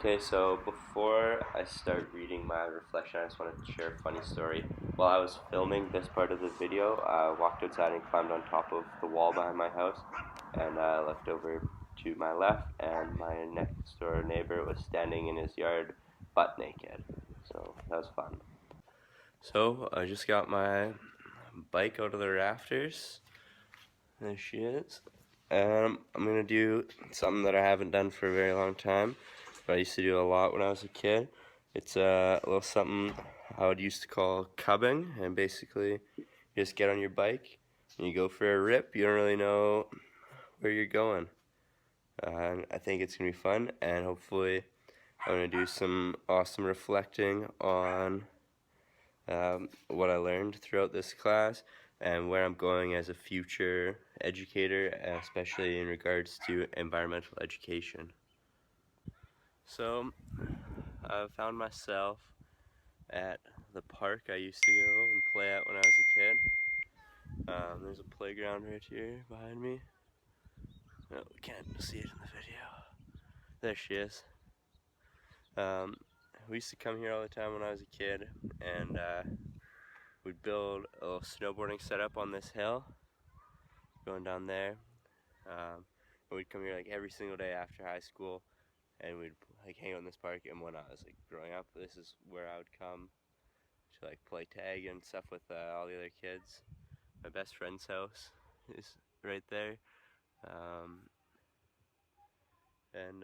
Okay, so before I start reading my reflection, I just wanted to share a funny story. While I was filming this part of the video, I walked outside and climbed on top of the wall behind my house, and I looked over to my left, and my next door neighbor was standing in his yard butt naked. So that was fun. So I just got my bike out of the rafters. There she is. I'm gonna do something that I haven't done for a very long time, but I used to do a lot when I was a kid. It's a little something I would used to call cubbing, and basically you just get on your bike and you go for a rip. You don't really know where you're going. And I think it's gonna be fun, and hopefully I'm gonna do some awesome reflecting on what I learned throughout this class and where I'm going as a future educator, especially in regards to environmental education. So I found myself at the park I used to go and play at when I was a kid. There's a playground right here behind me. Oh, we can't see it in the video. There she is. Um, we used to come here all the time when I was a kid, and we'd build a little snowboarding setup on this hill, going down there. And we'd come here like every single day after high school, and we'd like hang out in this park. And when I was like growing up, this is where I would come to like play tag and stuff with all the other kids. My best friend's house is right there, um, and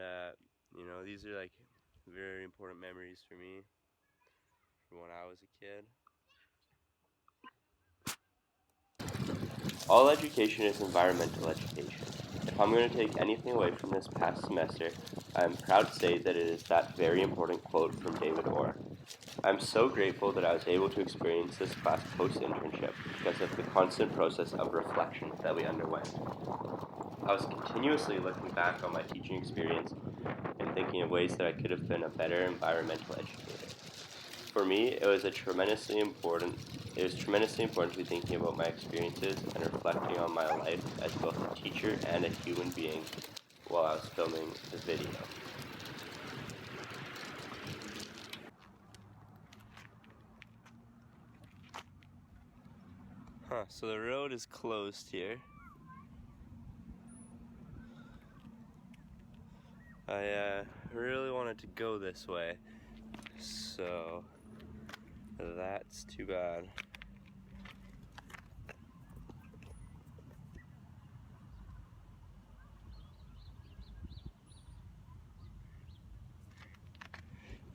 these are like very important memories for me from when I was a kid. All education is environmental education. If I'm going to take anything away from this past semester, I am proud to say that it is that very important quote from David Orr. I'm so grateful that I was able to experience this class post-internship because of the constant process of reflection that we underwent. I was continuously looking back on my teaching experience and thinking of ways that I could have been a better environmental educator. For me, it was tremendously important to be thinking about my experiences and reflecting on my life as both a teacher and a human being while I was filming the video. So the road is closed here. I really wanted to go this way, so that's too bad.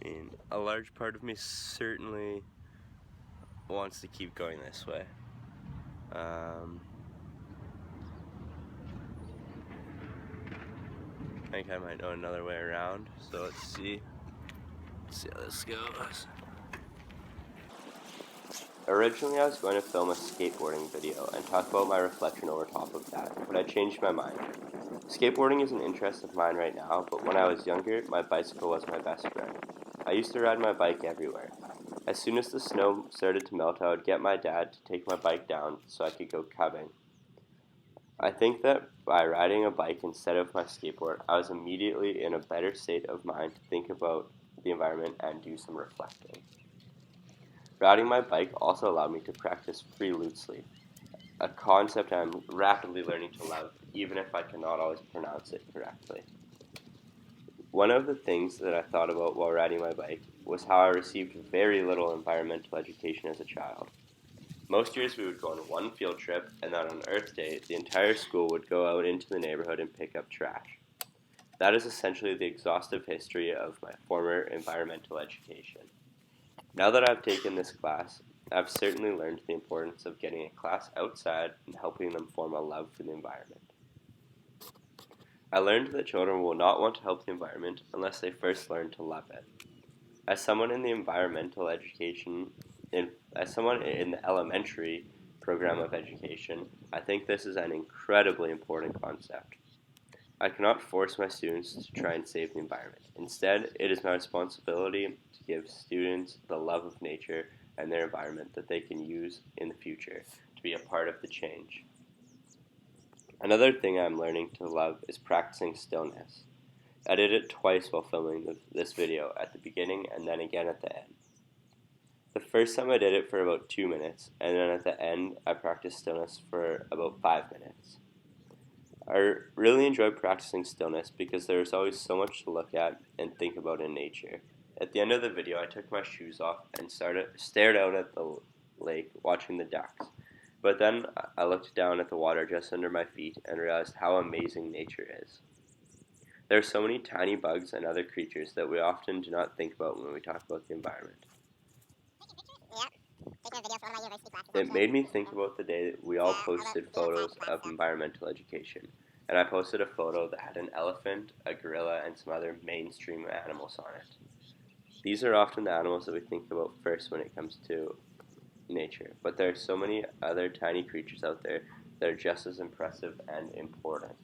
And a large part of me certainly wants to keep going this way. I think I might know another way around, so let's see how this goes. Originally, I was going to film a skateboarding video and talk about my reflection over top of that, but I changed my mind. Skateboarding is an interest of mine right now, but when I was younger, my bicycle was my best friend. I used to ride my bike everywhere. As soon as the snow started to melt, I would get my dad to take my bike down so I could go cubbing. I think that by riding a bike instead of my skateboard, I was immediately in a better state of mind to think about the environment and do some reflecting. Riding my bike also allowed me to practice free loosely, a concept I'm rapidly learning to love, even if I cannot always pronounce it correctly. One of the things that I thought about while riding my bike was how I received very little environmental education as a child. Most years we would go on one field trip, and then on Earth Day, the entire school would go out into the neighborhood and pick up trash. That is essentially the exhaustive history of my former environmental education. Now that I've taken this class, I've certainly learned the importance of getting a class outside and helping them form a love for the environment. I learned that children will not want to help the environment unless they first learn to love it. As someone in the as someone in the elementary program of education, I think this is an incredibly important concept. I cannot force my students to try and save the environment. Instead, it is my responsibility to give students the love of nature and their environment that they can use in the future to be a part of the change. Another thing I'm learning to love is practicing stillness. I did it twice while filming this video, at the beginning and then again at the end. The first time I did it for about 2 minutes, and then at the end I practiced stillness for about 5 minutes. I really enjoy practicing stillness because there is always so much to look at and think about in nature. At the end of the video, I took my shoes off and stared out at the lake watching the ducks. But then I looked down at the water just under my feet and realized how amazing nature is. There are so many tiny bugs and other creatures that we often do not think about when we talk about the environment. It made me think about the day that we all posted photos of environmental education, and I posted a photo that had an elephant, a gorilla, and some other mainstream animals on it. These are often the animals that we think about first when it comes to nature, but there are so many other tiny creatures out there that are just as impressive and important.